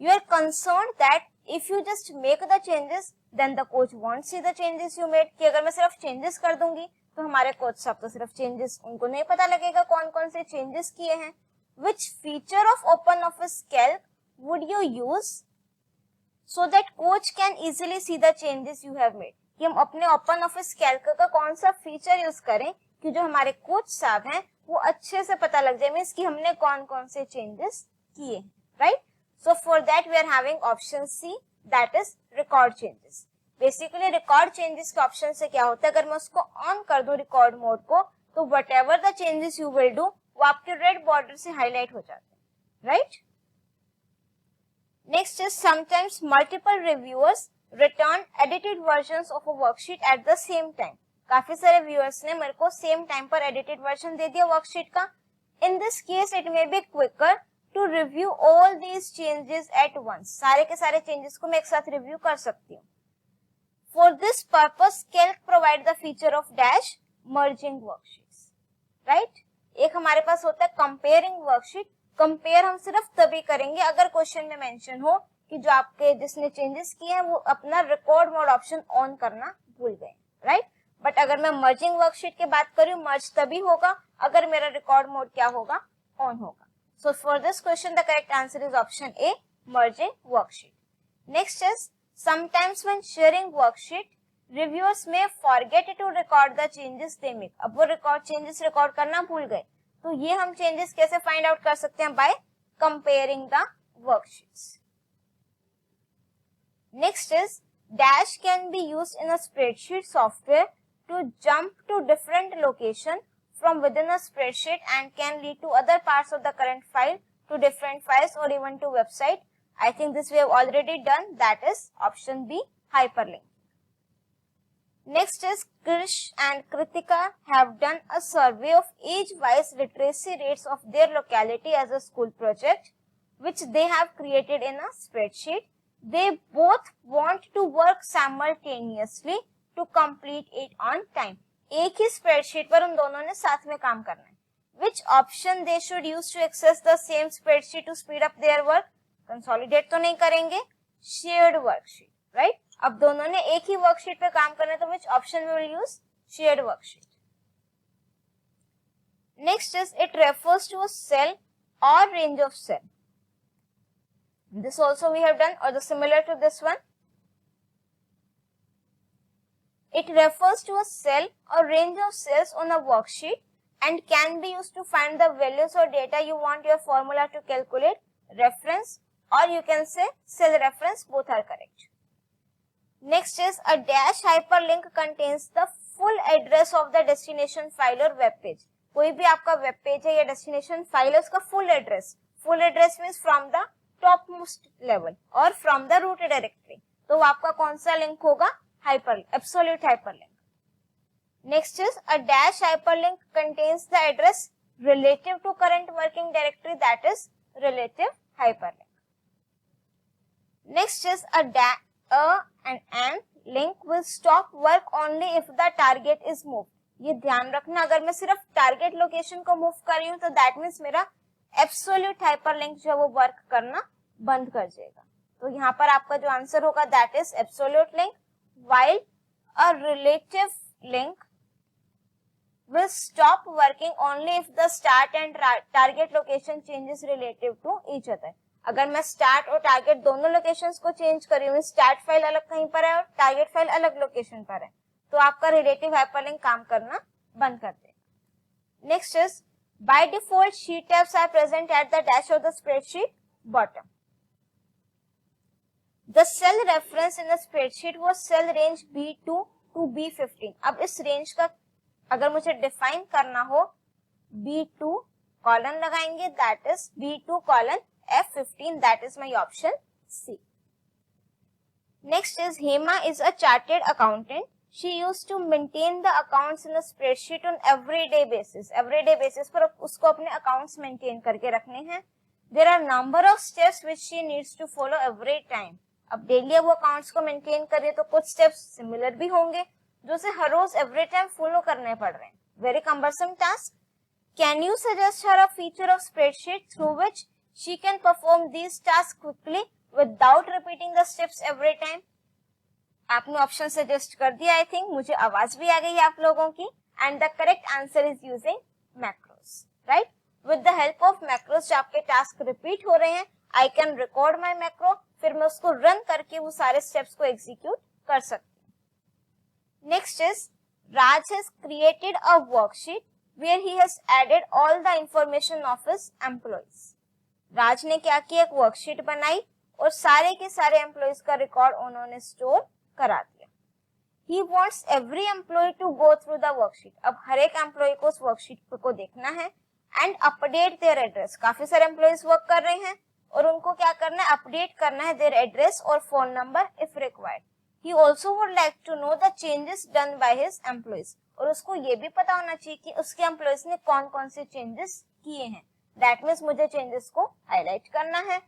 You are concern that if you just make the changes then the coach won't see the changes you made. कि अगर मैं सिर्फ चेंजेस कर दूंगी तो हमारे कोच साहब तो सिर्फ चेंजेस, उनको नहीं पता लगेगा कौन कौन से चेंजेस किए हैं. विच feature of Open office Calc would you use so that coach can easily see the changes you have made? कि हम अपने ओपन ऑफिस कैल्क का कौन सा फीचर यूज करें कि जो हमारे कोच साहब हैं वो अच्छे से पता लग जाए, मीन्स कि हमने कौन कौन से चेंजेस किए, right? So for that we are having option C, that is record changes. Basically record changes के ऑप्शन से क्या होता है, अगर मैं उसको ऑन कर दूं रिकॉर्ड मोड को, तो whatever the changes you will do वो आपके रेड बॉर्डर से हाईलाइट हो जाते हैं, right? Next is sometimes multiple reviewers return edited versions of a worksheet at the same time. काफी सारे viewers ने मेरे को same time पर edited version दे दिया worksheet का. In this case, it may be quicker to review all these changes at once. सारे के सारे changes को मैं एक साथ review कर सकती हूँ. For this purpose, Calc provide the feature of dash merging worksheets, right? एक हमारे पास होता है comparing worksheet. कंपेयर हम सिर्फ तभी करेंगे अगर क्वेश्चन में मेंशन हो कि जो आपके जिसने चेंजेस किए हैं वो अपना रिकॉर्ड मोड ऑप्शन ऑन करना भूल गए, राइट? बट अगर मैं मर्जिंग वर्कशीट की बात करूं, मर्ज तभी होगा अगर मेरा रिकॉर्ड मोड क्या होगा, ऑन होगा. So for this question the correct answer is option A, merging worksheet. Next is sometimes when sharing worksheet reviewers may forget to record the changes they make. अब वो चेंजेस रिकॉर्ड करना भूल गए, तो ये हम चेंजेस कैसे फाइंड आउट कर सकते हैं? By comparing the worksheets. Next is dash can be used in a spreadsheet software to jump to different location from within a spreadsheet and can lead to other parts of the current file, to different files और even to website. I think this we have already done, that is option B, hyperlink. Next is Krish and Kritika have done a survey of age-wise literacy rates of their locality as a school project, which they have created in a spreadsheet. They both want to work simultaneously to complete it on time. एक ही spreadsheet पर उन दोनों ने साथ में काम करना है. Which option they should use to access the same spreadsheet to speed up their work? Consolidate तो नहीं करेंगे, shared worksheet, right? अब दोनों ने एक ही वर्कशीट पे काम करना है, तो which option we will use? Shared worksheet. Next is it refers to a cell or range of cell. This also we have done, or the similar to this one. It refers to a cell or range of cells on a worksheet and can be used to find the values or data you want your formula to calculate. Reference, or you can say cell reference, both are correct. Next is a dash hyperlink contains the full address of the destination file or web page. कोई भी आपका web page है या destination file है, उसका full address. Full address means from the top most level और from the root directory. तो वो आपका कौन सा लिंक होगा? Hyper, absolute hyperlink. Next is a dash hyperlink contains the address relative to current working directory, that is relative hyperlink. Next is an link will stop work only if the target is moved. ये ध्यान रखना, अगर मैं सिर्फ target location को move कर रही हूँ तो दैट मीन्स मेरा एब्सोल्यूट हाइपरलिंक जो है वो वर्क करना बंद कर जाएगा. तो यहाँ पर आपका जो आंसर होगा that is absolute link, while a relative link will stop working only if the start and target location changes relative to each other. अगर मैं स्टार्ट और टारगेट दोनों लोकेशंस को चेंज कर रही हूँ, स्टार्ट फाइल अलग कहीं पर है और टारगेट फाइल अलग लोकेशन पर है, तो आपका रिलेटिव हाइपरलिंक काम करना बंद कर देगा. Next is by default sheet tabs are present at the dash of the spreadsheet bottom. The cell reference in the spreadsheet was cell range B2 to B15. अब इस रेंज का अगर मुझे डिफाइन करना हो, B2 कॉलन लगाएंगे, that is B2 colon F15, that is my option C. Next is Hema is a chartered accountant. She used to maintain the accounts in the spreadsheet on everyday basis. Everyday basis पर उसको अपने accounts maintain करके रखने हैं. There are number of steps which she needs to follow every time. अब daily वो accounts को maintain कर रही है तो कुछ स्टेप्स सिमिलर भी होंगे जो उसे हर रोज एवरी टाइम फॉलो करने पड़ रहे हैं. Very cumbersome task. Can you suggest her a feature of spreadsheet through which she can perform these task quickly without repeating the steps every time. आपने ऑप्शन सजेस्ट कर दिया. आई थिंक मुझे आवाज भी आ गई है आप लोगों की. And the correct answer is using macros, right. With the help of macros जो आपके टास्क रिपीट हो रहे हैं, I can record my macro, फिर मैं उसको रन करके वो सारे स्टेप्स को एग्जीक्यूट कर सकती हूँ. Next is Raj has created a worksheet where he has added all the information of his employees. Raj ने क्या किया, एक वर्कशीट बनाई और सारे के सारे एम्प्लॉइज का रिकॉर्ड उन्होंने स्टोर करा दिया. He wants every employee to go through the worksheet. अब हर एक एम्प्लॉय को उस वर्कशीट को देखना है एंड अपडेट देयर एड्रेस. काफी सारे एम्प्लॉइज वर्क कर रहे हैं और उनको क्या करना है, अपडेट करना है देयर एड्रेस और phone number if required. He also would like to know the changes done by his employees. और उसको ये भी पता होना चाहिए कि उसके एम्प्लॉइज ने कौन कौन से चेंजेस किए हैं. दैट मीन्स मुझे चेंजेस को हाईलाइट करना है.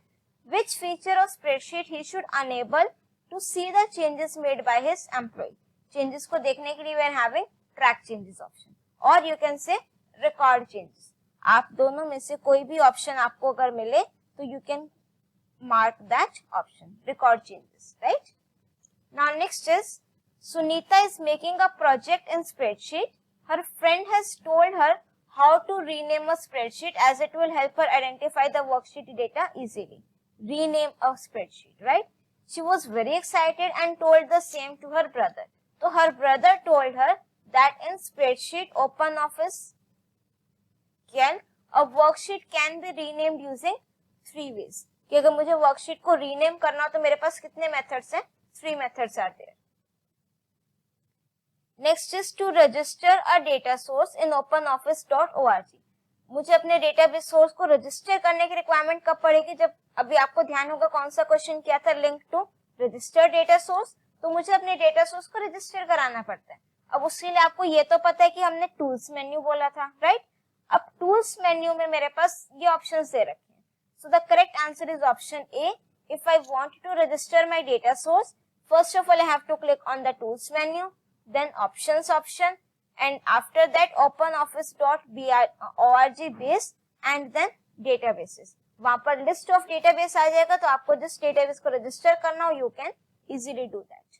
Which feature of spreadsheet he should enable to see the changes made by his employee. Changes को देखने के लिए we are having track changes option और you can say record changes. आप दोनों में से कोई भी ऑप्शन आपको अगर मिले तो you can mark that option, record changes, right? Now next is Sunita is making a project in spreadsheet. Her friend has told her how to rename a spreadsheet as it will help her identify the worksheet data easily. Rename a spreadsheet, right? She was very excited and told the same to her brother. So her brother told her that in spreadsheet OpenOffice a worksheet can be renamed using 3 ways. कि अगर मुझे worksheet को rename करना हो तो मेरे पास कितने methods हैं, 3 methods are there. Next is to register a data source in openoffice.org. मुझे अपने डेटाबेस सोर्स को रजिस्टर करने की रिक्वायरमेंट कब पड़ेगी, जब अभी आपको ध्यान होगा कौन सा क्वेश्चन किया था, link to register data source. तो मुझे अपने डेटा सोर्स को रजिस्टर कराना पड़ता है. अब उसके लिए आपको ये तो पता है कि हमने टूल्स मेन्यू बोला था, राइट. अब टूल्स मेन्यू में मेरे पास ये ऑप्शंस दे रखे हैं. So the correct answer is option A. If I want to register my data source, first of all I have to click on the tools menu, then options option, and after that openoffice.org base and then databases. वहां पर list of database आ जाएगा तो आपको जिस database को register करना हो you can easily do that.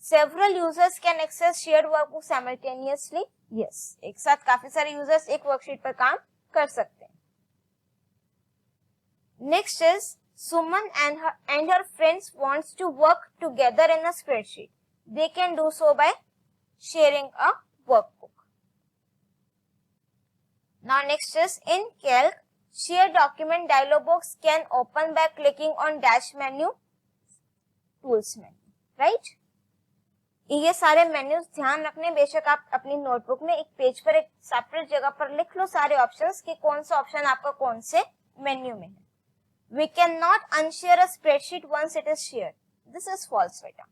Several users can access shared workbook simultaneously. Yes, एक साथ काफी सारे users एक worksheet पर काम कर सकते हैं. Next is Suman and her friends wants to work together in a spreadsheet. They can do so by sharing a workbook. Now next is in Calc, share document dialog box can open by clicking on dash menu, tools menu, right? ये सारे menus ध्यान रखने. बेशक आप अपनी notebook में एक page पर एक सेपरेट जगह पर लिख लो सारे ऑप्शंस कि कौन सा ऑप्शन आपका कौन से मेन्यू में है. We cannot unshare a spreadsheet once it is shared. This is false beta.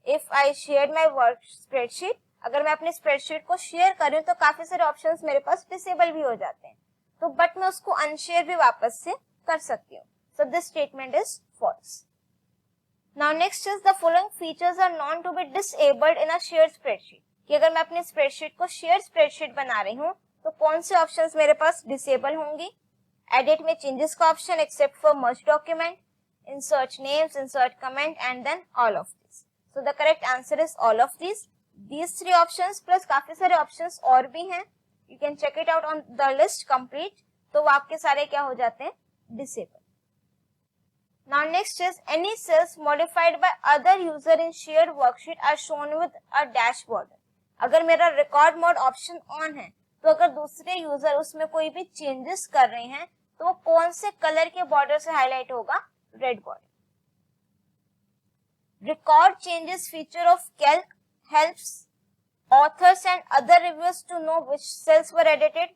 If I shared my work spreadsheet, अगर मैं अपनी स्प्रेडशीट को शेयर कर रही हूँ तो काफी सारे ऑप्शंस मेरे पास डिसेबल भी हो जाते हैं. तो बट मैं उसको अनशेयर भी वापस से कर सकती हूँ. So this statement is false. Now next is the following features are known to be disabled in a shared spreadsheet, कि अगर मैं अपनी स्प्रेडशीट को शेयर्ड स्प्रेडशीट बना रही हूँ तो कौन से ऑप्शंस मेरे पास डिसेबल होंगी? एडिट में चेंजेस का option except for merge document, insert names, insert comment, and then all of these. So the correct answer is all of these. These three options plus काफी सारे options और भी हैं. You can check it out on the list complete. तो वो आपके सारे क्या हो जाते हैं? Disable. Now next is any cells modified by other user in shared worksheet are shown with a dash border. अगर मेरा record mode option on है तो अगर दूसरे यूजर उसमें कोई भी चेंजेस कर रहे हैं तो वो कौन से कलर के बॉर्डर से हाईलाइट होगा? Red border. Record changes feature of Calc helps authors and other reviewers to know which cells were edited.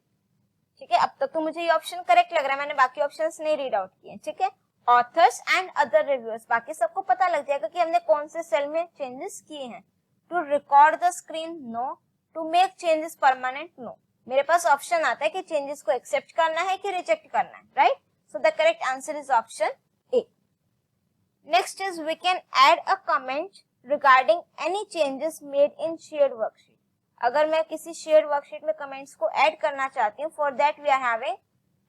ठीक है, अब तक तो मुझे ये ऑप्शन करेक्ट लग रहा है, मैंने बाकी ऑप्शंस नहीं रीड आउट किए. ठीक है, ऑथर्स एंड अदर रिव्यूअर्स, बाकी सबको पता लग जाएगा कि हमने कौन से सेल में चेंजेस किए हैं. To record the screen, no. To make changes permanent, no. मेरे पास ऑप्शन आता है कि चेंजेस को एक्सेप्ट करना है कि रिजेक्ट करना है, right? So the correct answer is option A. Next is we can add a comment regarding any changes made in shared worksheet. अगर मैं किसी shared worksheet में comments को add करना चाहती हूँ, for that we are having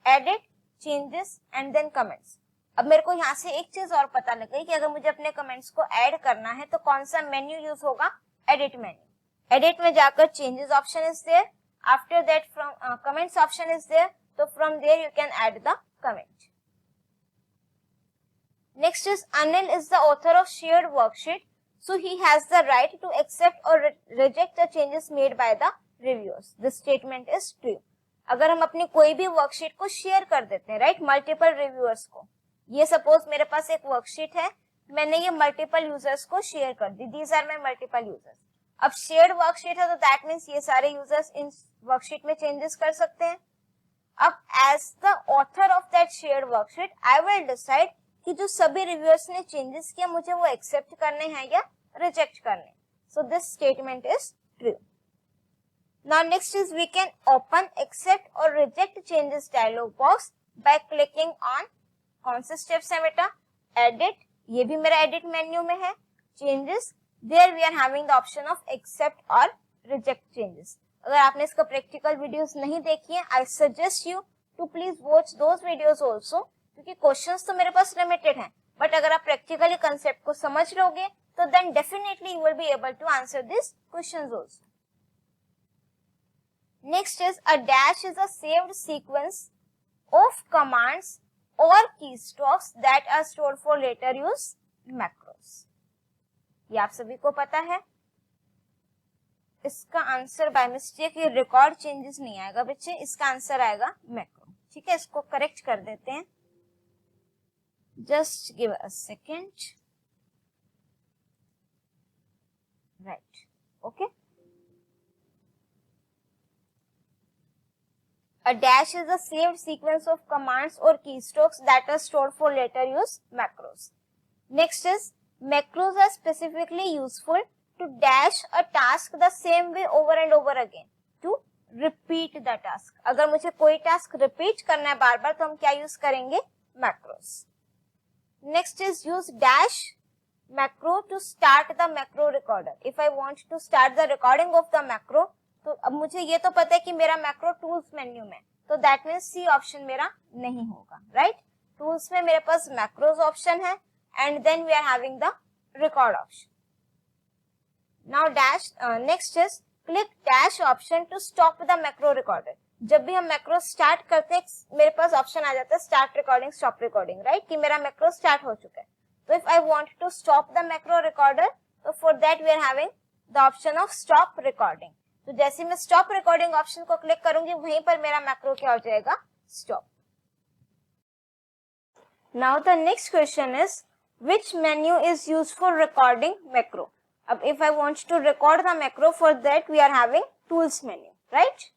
edit, changes and then comments. अब मेरे को यहाँ से एक चीज और पता लग गई कि अगर मुझे अपने comments को add करना है तो कौन सा मेन्यू यूज होगा? edit menu. edit में जाकर changes option is there. After that from comments option is there. तो from there you can add the comment. Next is Anil is the author of shared worksheet, so he has the right to accept or reject the changes made by the reviewers. This statement is true. अगर हम अपनी कोई भी worksheet को share कर देते हैं, right, multiple reviewers को. ये सपोज मेरे पास एक वर्कशीट है, मैंने ये मल्टीपल यूजर्स को शेयर कर दी. These are my multiple users. अब शेयर्ड वर्कशीट है तो दैट मीन्स ये सारे यूजर्स इन वर्कशीट में चेंजेस कर सकते हैं. अब as the author of that shared worksheet I will decide कि जो सभी रिव्यूअर्स ने चेंजेस किया मुझे वो एक्सेप्ट करने हैं या रिजेक्ट करने. So this statement is true. Now next is we can open accept और reject changes dialog box by clicking on. कौन से स्टेप्स हैं बेटा? एडिट, ये भी मेरा एडिट मेन्यू में है. Changes, there we are having the option of accept और रिजेक्ट चेंजेस. अगर आपने इसका प्रैक्टिकल वीडियोस नहीं देखी है, I suggest you to please watch those videos also, क्योंकि क्वेश्चंस तो मेरे पास लिमिटेड हैं, बट अगर आप प्रैक्टिकली कंसेप्ट को समझ लोगे तो then definitely you will be able to answer this questions also. Next is a dash is a saved sequence of commands और keystrokes that are stored for later use macros. ये आप सभी को पता है. इसका आंसर बाय मिस्टेक ये रिकॉर्ड चेंजेस नहीं आएगा बच्चे, इसका आंसर आएगा मैक्रो. ठीक है, इसको करेक्ट कर देते हैं. Just give a second. Right. Okay. A dash is a saved sequence of commands or keystrokes that are stored for later use macros. Next is macros are specifically useful to dash a task the same way over and over again to repeat the task. अगर मुझे कोई task repeat करना है बार बार तो हम क्या use करेंगे? macros. Next is use dash macro to start the macro recorder. If I want to start the recording of the macro, तो अब मुझे ये तो पता है कि मेरा macro tools मेन्यू में, तो that means C ऑप्शन मेरा नहीं होगा, right? Tools में मेरे पास macros ऑप्शन है and then we are having the record option. Now dash next is click dash option to stop the macro recorder. जब भी हम मैक्रो स्टार्ट करते हैं मेरे पास ऑप्शन आ जाता है start recording, stop recording, right, कि मेरा मैक्रो स्टार्ट हो चुका है. तो if I want to stop the macro recorder, तो for that we are having the option of stop recording. तो जैसे मैं स्टॉप रिकॉर्डिंग ऑप्शन को क्लिक करूंगी वहीं पर मेरा मैक्रो क्या हो जाएगा? Stop. Now the next question is which menu is used for recording macro. अब if I want to record the macro, for that we are having tools menu, right.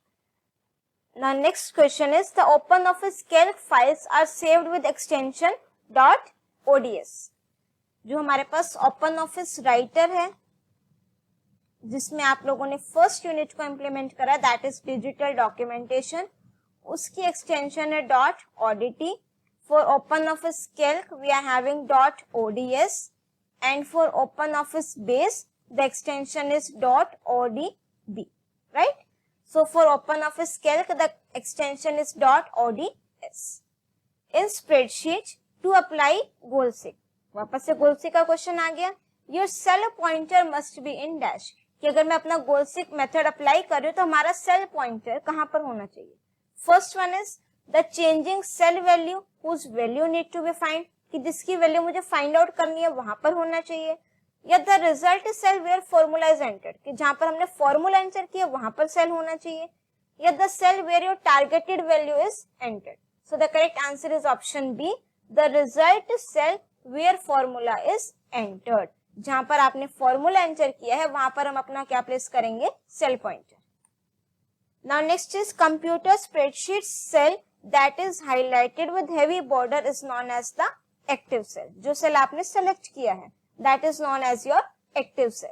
Now next question is the OpenOffice Calc files are saved with extension .ods. जो हमारे पास OpenOffice writer है जिसमें आप लोगों ने first unit को implement करा, that is digital documentation, उसकी एक्सटेंशन है .odt. For OpenOffice Calc we are having .ods and for OpenOffice base the extension is .odb, right? So for OpenOffice Calc the extension is .ods. In spreadsheet to apply goalseek, वापस से goalseek का question आ गया. Your cell pointer must be in dash, कि अगर मैं अपना goalseek method apply कर रही हूँ तो हमारा सेल पॉइंटर कहां पर होना चाहिए. First one is the changing cell value whose value need to be find, कि जिसकी वैल्यू मुझे फाइंड आउट करनी है वहां पर होना चाहिए. या the result cell where formula is entered, कि जहां पर हमने फॉर्मूला एंटर किया वहां पर सेल होना चाहिए. या the cell where your targeted value is entered. So the correct answer is option B, the result cell where formula is entered. जहां पर आपने फॉर्मूला एंटर किया है वहां पर हम अपना क्या प्लेस करेंगे, cell pointer. Now next is computer spreadsheet cell that is highlighted with heavy border is known as the active cell. जो सेल आपने सेलेक्ट किया है that is known as your active cell.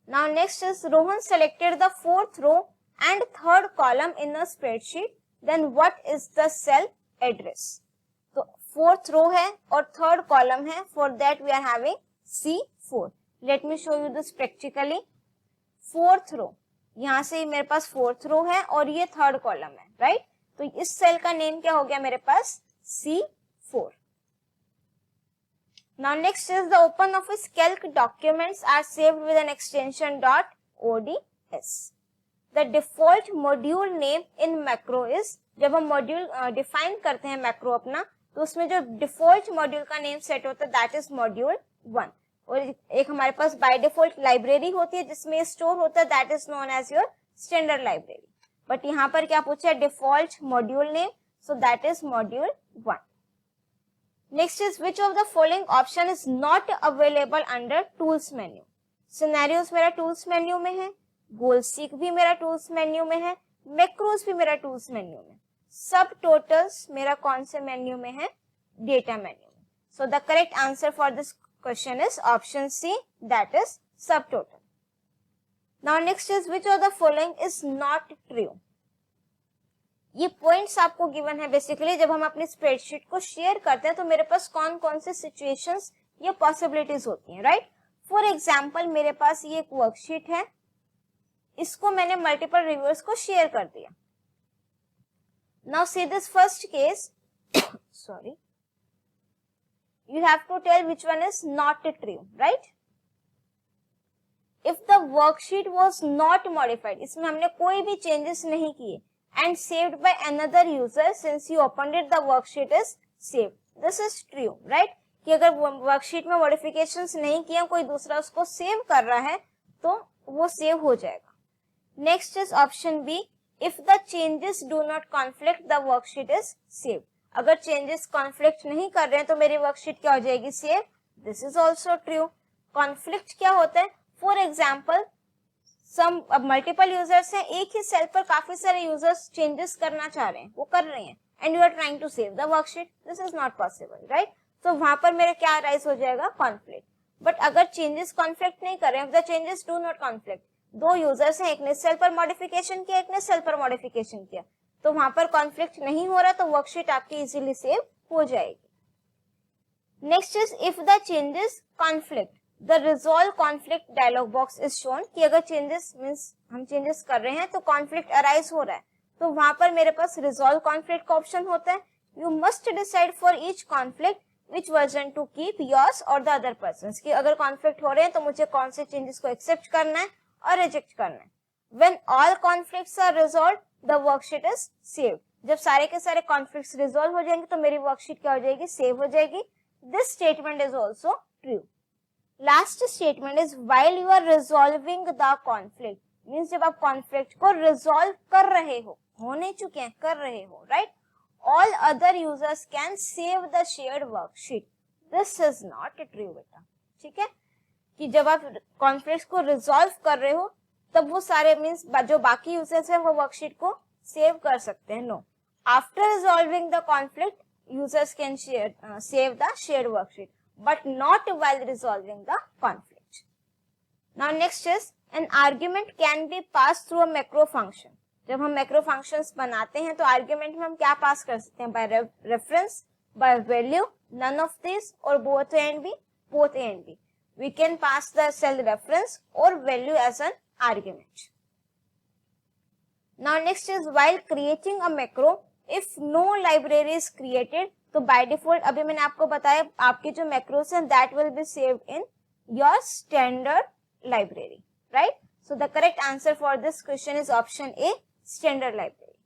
Now next is Rohan selected the fourth row and third column in a spreadsheet. Then what is the cell address? तो fourth row है और third column है. For that we are having C4. Let me show you this practically. Fourth row, यहाँ से मेरे पास fourth row है और ये third column है, right? तो इस सेल का नेम क्या हो गया मेरे पास, C4. Now next is the OpenOffice Calc documents are saved with an extension .ods. The default module name in macro is, जब हम मॉड्यूल डिफाइन करते हैं मैक्रो अपना, तो उसमें जो डिफॉल्ट मॉड्यूल का नेम सेट होता है दैट इज मॉड्यूल 1. और एक हमारे पास बाय डिफॉल्ट लाइब्रेरी होती है जिसमें स्टोर होता है that is known as your standard library. But यहाँ पर क्या पूछा है, default module name, so that is module 1. Next is which of the following option is not available under tools menu. Scenarios मेरा tools menu में है, goalseek भी मेरा tools menu में है, macros भी मेरा tools menu में, subtotals मेरा कौन से menu में है, data menu में. So the correct answer for this question is option C, that is subtotal. Now next is which of the following is not true. ये पॉइंट्स आपको गिवन है बेसिकली जब हम अपनी स्प्रेडशीट को शेयर करते हैं तो मेरे पास कौन कौन से सिचुएशंस या पॉसिबिलिटीज होती हैं, राइट? फॉर एग्जांपल मेरे पास ये एक वर्कशीट है, इसको मैंने मल्टीपल रिव्यूअर्स को शेयर कर दिया. Now see this first case, sorry, you have to tell which one is not true, right? If the worksheet was not modified, इसमें हमने कोई भी चेंजेस नहीं किए, and saved by another user since you opened it, the worksheet is saved. This is true, right? कि अगर worksheet में modifications नहीं किए, कोई दूसरा उसको सेव कर रहा है तो वो सेव हो जाएगा. Next is option B, if the changes do not conflict the worksheet is save. अगर चेंजेस कॉन्फ्लिक्ट नहीं कर रहे हैं तो मेरी वर्कशीट क्या हो जाएगी, save. This is also true. Conflict क्या होता है, for example some multiple users हैं, एक ही सेल पर काफी सारे यूजर्स चेंजेस करना चाह रहे हैं, वो कर रहे हैं, and you are trying to save the worksheet, this is not possible, right? तो वहां पर मेरे क्या राइज हो जाएगा, कॉन्फ्लिक्ट. बट अगर चेंजेस कॉन्फ्लिक्ट नहीं कर रहे हैं, the changes do not conflict, दो यूजर्स हैं, एक ने सेल पर मॉडिफिकेशन किया, एक ने सेल पर मॉडिफिकेशन किया, तो वहां पर कॉन्फ्लिक्ट नहीं हो रहा तो वर्कशीट आपकी इजीली सेव हो जाएगी. Next is if the changes conflict, the resolve conflict dialog box is shown, कि अगर चेंजेस मींस हम चेंजेस कर रहे हैं तो कॉन्फ्लिक्ट अराइज हो रहा है, तो वहां पर मेरे पास रिजॉल्व कॉन्फ्लिक्ट का ऑप्शन होता है. You must decide for each conflict which version two keep yours और द अदर पर्सन्स, कि अगर कॉन्फ्लिक्ट हो रहे हैं तो मुझे कौन से चेंजेस को एक्सेप्ट करना है और रिजेक्ट करना है. When all conflicts are resolve the worksheet is save. जब सारे के सारे कॉन्फ्लिक्ट्स रिजॉल्व हो जाएंगे तो मेरी वर्कशीट क्या हो जाएगी, सेव हो जाएगी. This statement is also true. Last statement is while you are resolving the conflict, means जब आप कॉन्फ्लिक्ट को रिजॉल्व कर रहे हो नहीं चुके हैं, कर रहे हो, right? All other users can save the shared worksheet. This is not true बेटा, ठीक है? कि जब आप कॉन्फ्लिक्ट को रिजॉल्व कर रहे हो तब वो सारे मींस जो बाकी यूजर्स हैं वो वर्कशीट को सेव कर सकते हैं. No, after resolving the conflict users can save the shared worksheet, but not while resolving the conflict. Now next is an argument can be passed through a macro function. जब हम macro functions बनाते हैं तो argument में हम क्या पास कर सकते हैं, by reference, by value, none of these or both A and B. both A and B. We can pass the cell reference or value as an argument. Now next is while creating a macro, if no library is created, तो by default अभी मैंने आपको बताया आपके जो macros हैं that will be saved in your standard library, right? So the correct answer for this question is option A, standard library.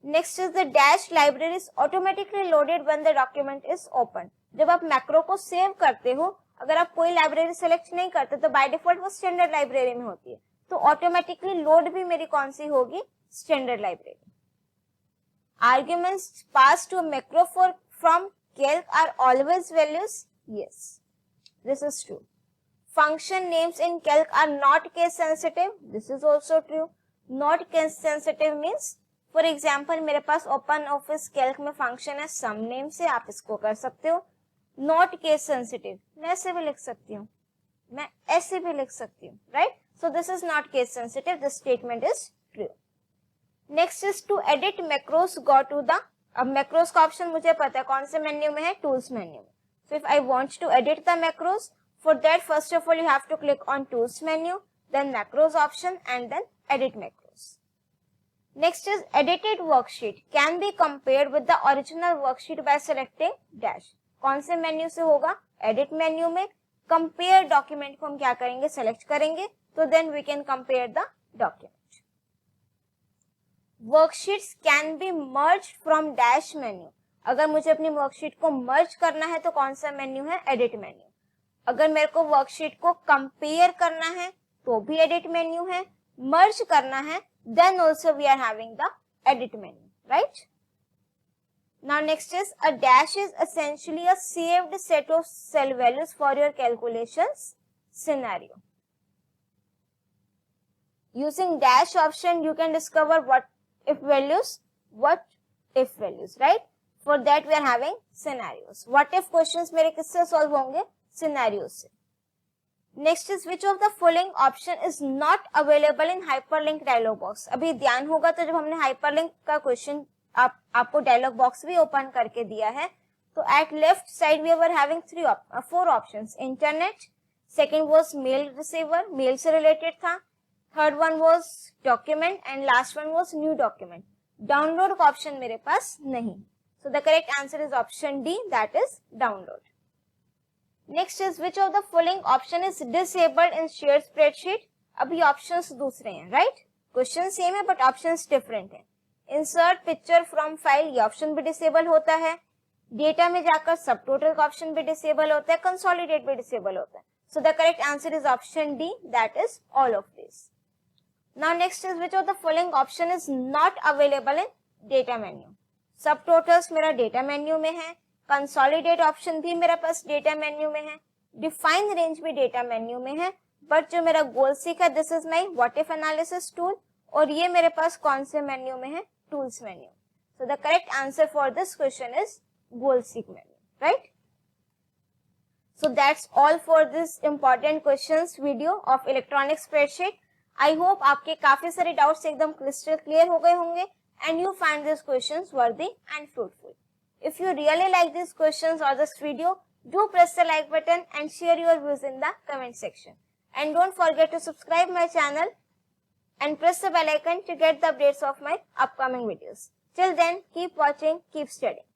Next is the dash library is automatically loaded when the document is opened. जब आप macro को save करते हो, अगर आप कोई library select नहीं करते तो बाय डिफॉल्ट वो स्टैंडर्ड लाइब्रेरी में होती है, तो ऑटोमेटिकली लोड भी मेरी कौन सी होगी, standard library. Arguments pass to macro from calc are always values. Yes, this is true. Function names in calc are not case sensitive. This is also true. Not case sensitive means, for example, मेरे पास open office Calc में function है some name से, आप इसको कर सकते हो. Not case sensitive, मैं ऐसे भी लिख सकती हूँ, मैं ऐसे भी लिख सकती हूँ, right? So this is not case sensitive, this statement is true. Next is to edit macros, go to the, अब मैक्रोस का ऑप्शन मुझे पता है कौन से मेन्यू में है, टूल्स मेन्यू में. So if I want to edit the macros, for that first of all you have to click on tools menu, then macros option and then edit macros. Next is edited worksheet can be compared with the original worksheet by selecting dash. कौन से menu से होगा, edit menu में. Compare document को हम क्या करेंगे, select करेंगे, तो then we can compare the document. Worksheets can be merge from dash menu. अगर मुझे अपनी वर्कशीट को मर्ज करना है तो कौन सा मेन्यू है, एडिट मेन्यू. अगर मेरे को वर्कशीट को कंपेयर करना है तो भी एडिट मेन्यू है. मर्ज करना है then also we are having the edit menu, right? Now next is a dash is essentially a saved set of cell values for your calculations scenario. Using dash option you can discover what if values, right? For that we are having scenarios. What if questions मेरे किससे solve होंगे, scenarios से. Next is which of the following option is not available in hyperlink dialog box. अभी ध्यान होगा तो जब हमने hyperlink का क्वेश्चन आपको डायलॉग बॉक्स भी ओपन करके दिया है, तो at left side we were having 4 options. Internet, second was mail receiver, mail से रिलेटेड था, third one was document and last one was new document. Download का ऑप्शन मेरे पास नहीं, so the correct answer is option D, that is download. Next is which of the following option is disabled in shared spreadsheet. अभी options दूसरे हैं, right? Question same है but options different है. Insert picture from file, ये option भी disable होता है. Data में जाकर सब टोटल का ऑप्शन भी डिसेबल होता है, कंसोलिडेट भी डिसेबल होता है. So the correct answer is option D, that is all of this. Now next is which of the following option is not available in data menu. सब totals मेरा data menu में है, consolidate option भी मेरे पास data menu में है, define range भी data menu में है, बट जो मेरा गोल सीक है this is my what if analysis tool, और ये मेरे पास कौन से मेन्यू में है, tools menu. So the correct answer for this question is goal seek menu, right? So that's all for this important questions video of electronic spreadsheet. I hope आपके काफी सारे doubts एकदम crystal clear हो गए होंगे and you find these questions worthy and fruitful. If you really like these questions or this video, do press the like button and share your views in the comment section. And don't forget to subscribe my channel and press the bell icon to get the updates of my upcoming videos. Till then, keep watching, keep studying.